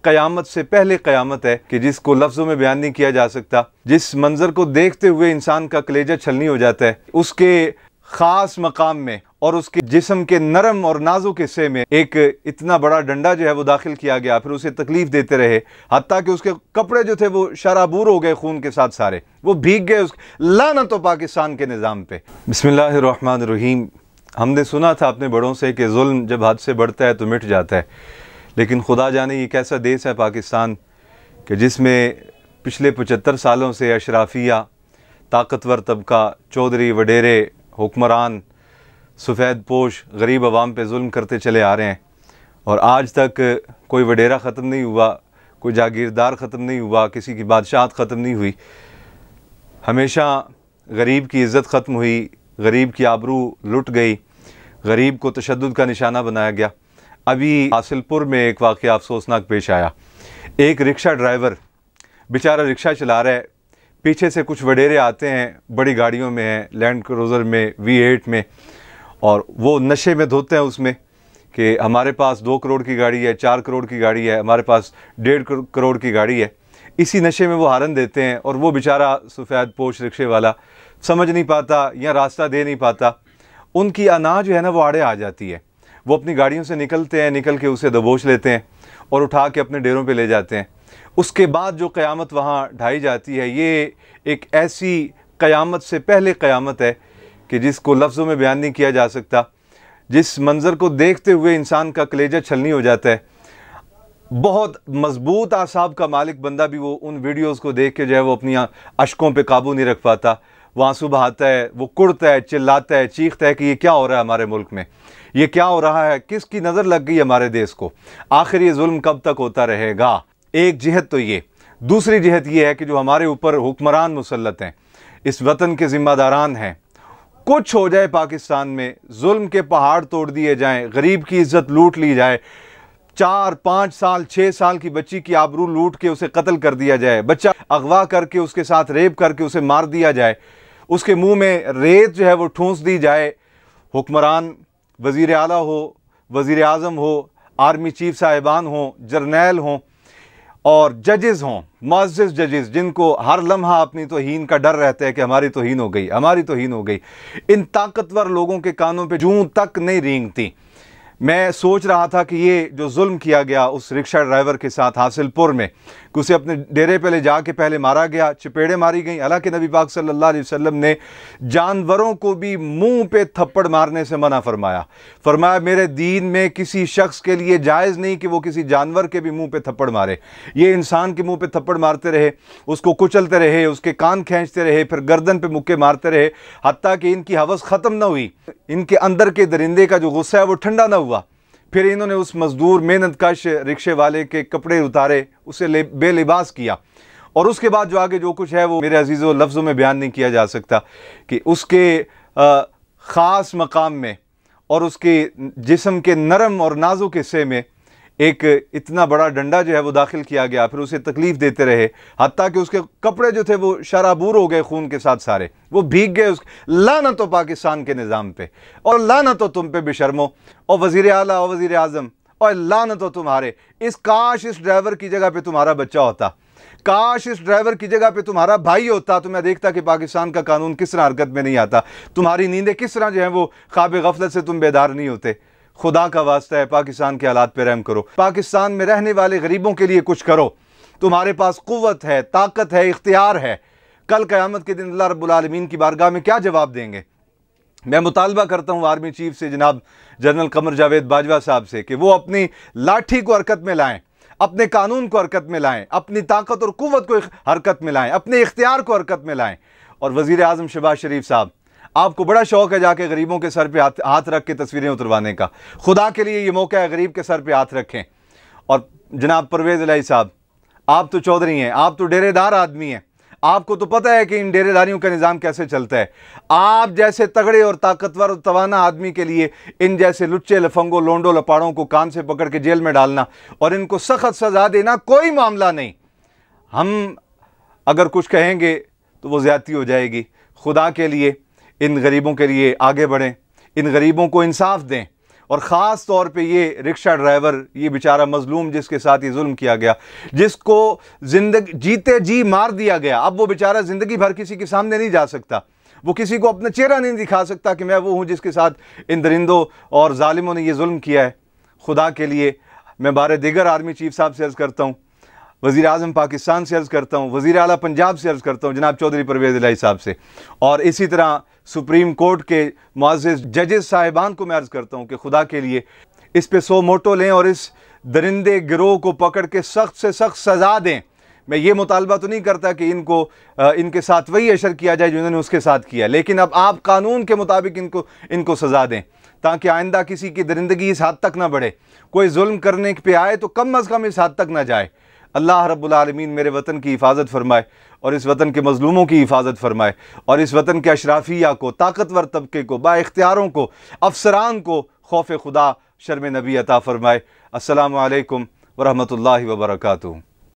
क़यामत से पहले क़यामत है कि जिसको लफ्ज़ों में बयान नहीं किया जा सकता। जिस मंज़र को देखते हुए इंसान का कलेजा छलनी हो जाता है, उसके ख़ास मकाम में और उसके जिस्म के नरम और नाजुक हिस्से में एक इतना बड़ा डंडा जो है वो दाखिल किया गया। फिर उसे तकलीफ़ देते रहे, हत्ता कि उसके कपड़े जो थे वो शराबूर हो गए, खून के साथ सारे वो भीग गए। लानत हो पाकिस्तान के निज़ाम पे। बिस्मिल्लाहिर्रहमानिर्रहीम। हमने सुना था अपने बड़ों से कि जुल्म जब हद से बढ़ता है तो मिट जाता है, लेकिन खुदा जाने ये कैसा देश है पाकिस्तान कि जिसमें पिछले 75 सालों से अशराफिया, ताकतवर तबका, चौधरी, वडेरे, हुक्मरान, सफ़ेद पोश गरीब आवाम पे जुल्म करते चले आ रहे हैं। और आज तक कोई वडेरा ख़त्म नहीं हुआ, कोई जागीरदार ख़त्म नहीं हुआ, किसी की बादशाहत ख़त्म नहीं हुई। हमेशा गरीब की इज़्ज़त ख़त्म हुई, गरीब की आबरू लुट गई, गरीब को तशद्दुद का निशाना बनाया गया। अभी हासिलपुर में एक वाक़या अफसोसनाक पेश आया। एक रिक्शा ड्राइवर बेचारा रिक्शा चला रहा है, पीछे से कुछ वडेरे आते हैं, बड़ी गाड़ियों में हैं, लैंड क्रूज़र में, V8 में, और वो नशे में धोते हैं उसमें कि हमारे पास 2 करोड़ की गाड़ी है, 4 करोड़ की गाड़ी है, हमारे पास 1.5 करोड़ की गाड़ी है। इसी नशे में वो हारन देते हैं और वो बेचारा सफ़ेद पोश रिक्शे वाला समझ नहीं पाता या रास्ता दे नहीं पाता। उनकी अना जो है ना वो आड़े आ जाती है। वो अपनी गाड़ियों से निकलते हैं, निकल के उसे दबोच लेते हैं और उठा के अपने डेरों पे ले जाते हैं। उसके बाद जो क़यामत वहाँ ढाई जाती है, ये एक ऐसी क़यामत से पहले क़यामत है कि जिसको लफ्ज़ों में बयान नहीं किया जा सकता। जिस मंज़र को देखते हुए इंसान का कलेजा छलनी हो जाता है। बहुत मजबूत आसाब का मालिक बंदा भी वो उन वीडियोज़ को देख के जो है वो अपनी अश्कों पे काबू नहीं रख पाता। वो आंसू बहाता है, वो कुड़ता है, चिल्लाता है, चीखता है कि ये क्या हो रहा है हमारे मुल्क में, ये क्या हो रहा है, किसकी नज़र लग गई हमारे देश को, आखिर ये जुल्म कब तक होता रहेगा। एक जिहत तो ये, दूसरी जिहत ये है कि जो हमारे ऊपर हुक्मरान मुसल्लत हैं, इस वतन के ज़िम्मेदारान हैं, कुछ हो जाए पाकिस्तान में, जुल्म के पहाड़ तोड़ दिए जाएं, गरीब की इज्जत लूट ली जाए, 4, 5 साल, 6 साल की बच्ची की आबरू लूट के उसे कत्ल कर दिया जाए, बच्चा अगवा करके उसके साथ रेप करके उसे मार दिया जाए, उसके मुंह में रेत जो है वो ठूंस दी जाए। हुक्मरान वज़ीर आला हो, वज़ीर आज़म हो, आर्मी चीफ साहिबान हों, जर्नैल हों और जजेस हों, मुअज़्ज़िज़ जजेस, जिनको हर लम्हा अपनी तौहीन का डर रहता है कि हमारी तौहीन हो गई, हमारी तौहीन हो गई। इन ताकतवर लोगों के कानों पे जूं तक नहीं रेंगती। मैं सोच रहा था कि ये जो जुल्म किया गया उस रिक्शा ड्राइवर के साथ हासिलपुर में, कि उसे अपने डेरे पे ले जाके पहले मारा गया, चपेड़े मारी गई। हालांकि नबी पाक सल्लल्लाहु अलैहि वसल्लम ने जानवरों को भी मुंह पे थप्पड़ मारने से मना फरमाया। फरमाया मेरे दीन में किसी शख्स के लिए जायज़ नहीं कि वो किसी जानवर के भी मुंह पे थप्पड़ मारे। ये इंसान के मुंह पे थप्पड़ मारते रहे, उसको कुचलते रहे, उसके कान खींचते रहे, फिर गर्दन पे मुक्के मारते रहे, हत्ता कि इनकी हवस ख़त्म ना हुई, इनके अंदर के दरिंदे का जो गुस्सा है वो ठंडा ना हुआ। फिर इन्होंने उस मजदूर मेहनत कश रिक्शे वाले के कपड़े उतारे, उसे बेलिबास किया, और उसके बाद जो आगे जो कुछ है वो मेरे अजीज़ों लफ्ज़ों में बयान नहीं किया जा सकता कि उसके ख़ास मकाम में और उसके जिस्म के नरम और नाजुक हिस्से में एक इतना बड़ा डंडा जो है वो दाखिल किया गया। फिर उसे तकलीफ़ देते रहे, हत्ता कि उसके कपड़े जो थे वो शराबूर हो गए, खून के साथ सारे वो भीग गए। लानत हो पाकिस्तान के निज़ाम पे, और लानत हो तुम पे बेशर्मो, और वज़ीर आला और वज़ीर आज़म, और लानत हो तुम्हारे। काश इस ड्राइवर की जगह पे तुम्हारा बच्चा होता, काश इस ड्राइवर की जगह पे तुम्हारा भाई होता, तो मैं देखता कि पाकिस्तान का कानून किस तरह हरकत में नहीं आता, तुम्हारी नींदें किस तरह जो है वो ख्वाब गफलत से तुम बेदार नहीं होते। खुदा का वास्ता है पाकिस्तान के हालात पे रहम करो। पाकिस्तान में रहने वाले गरीबों के लिए कुछ करो। तुम्हारे पास कुव्वत है, ताकत है, इख्तियार है। कल क़यामत के दिन अल्लाह रब्बुल आलमीन की बारगाह में क्या जवाब देंगे। मैं मुतालबा करता हूँ आर्मी चीफ से, जनाब जनरल कमर जावेद बाजवा साहब से, कि वो अपनी लाठी को हरकत में लाएं, अपने कानून को हरकत में लाएं, अपनी ताकत और कुव्वत को हरकत में लाएं, अपने इख्तियार को हरकत में लाएं। और वज़ीर आज़म शहबाज शरीफ साहब, आपको बड़ा शौक है जाके गरीबों के सर पे हाथ रख के तस्वीरें उतरवाने का। खुदा के लिए ये मौका है, गरीब के सर पे हाथ रखें। और जनाब परवेज़ इलाही साहब, आप तो चौधरी हैं, आप तो डेरेदार आदमी हैं, आपको तो पता है कि इन डेरेदारियों का निज़ाम कैसे चलता है। आप जैसे तगड़े और ताकतवर और तवाना आदमी के लिए इन जैसे लुच्चे, लफंगों, लोंडो, लपाड़ों को कान से पकड़ के जेल में डालना और इनको सख्त सज़ा देना कोई मामला नहीं। हम अगर कुछ कहेंगे तो वो ज़्यादती हो जाएगी। खुदा के लिए इन गरीबों के लिए आगे बढ़ें, इन गरीबों को इंसाफ दें और ख़ास तौर पे ये रिक्शा ड्राइवर, ये बेचारा मजलूम जिसके साथ ये जुल्म किया गया, जिसको जिंदगी जीते जी मार दिया गया, अब वो बेचारा ज़िंदगी भर किसी के सामने नहीं जा सकता, वो किसी को अपना चेहरा नहीं दिखा सकता कि मैं वो हूँ जिसके साथ इन दरिंदों और जालिमों ने ये जुल्म किया है। खुदा के लिए मैं बारे दिगर आर्मी चीफ साहब से अर्ज़ करता हूँ, वज़ीर आज़म पाकिस्तान से अर्ज़ करता हूँ, वज़ीर आला पंजाब से अर्ज़ करता हूँ जनाब चौधरी परवेज़ इलाही साहब से, और इसी तरह सुप्रीम कोर्ट के मुअज़्ज़िज़ जजेस साहिबान को मैं अर्ज़ करता हूँ कि खुदा के लिए इस पे सो मोटो लें और इस दरिंदे गिरोह को पकड़ के सख्त से सख्त सज़ा दें। मैं ये मुतालबा तो नहीं करता कि इनके साथ वही अशर किया जाए जो इन्होंने उसके साथ किया, लेकिन अब आप कानून के मुताबिक इनको सज़ा दें ताकि आइंदा किसी की दरिंदगी इस हद तक ना बढ़े, कोई जुल्म करने पे आए तो कम अज़ कम इस हद तक ना जाए। अल्लाह रब्बुल आलमीन मेरे वतन की हिफाजत फरमाए और इस वतन के मजलूमों की हिफाजत फरमाए और इस वतन के अशराफिया को, ताकतवर तबके को, बाइख्तियारों को, अफसरान को खौफ खुदा, शर्म नबी अता फरमाए। अस्सलामु अलैकुम व रहमतुल्लाहि व बरकातुहू।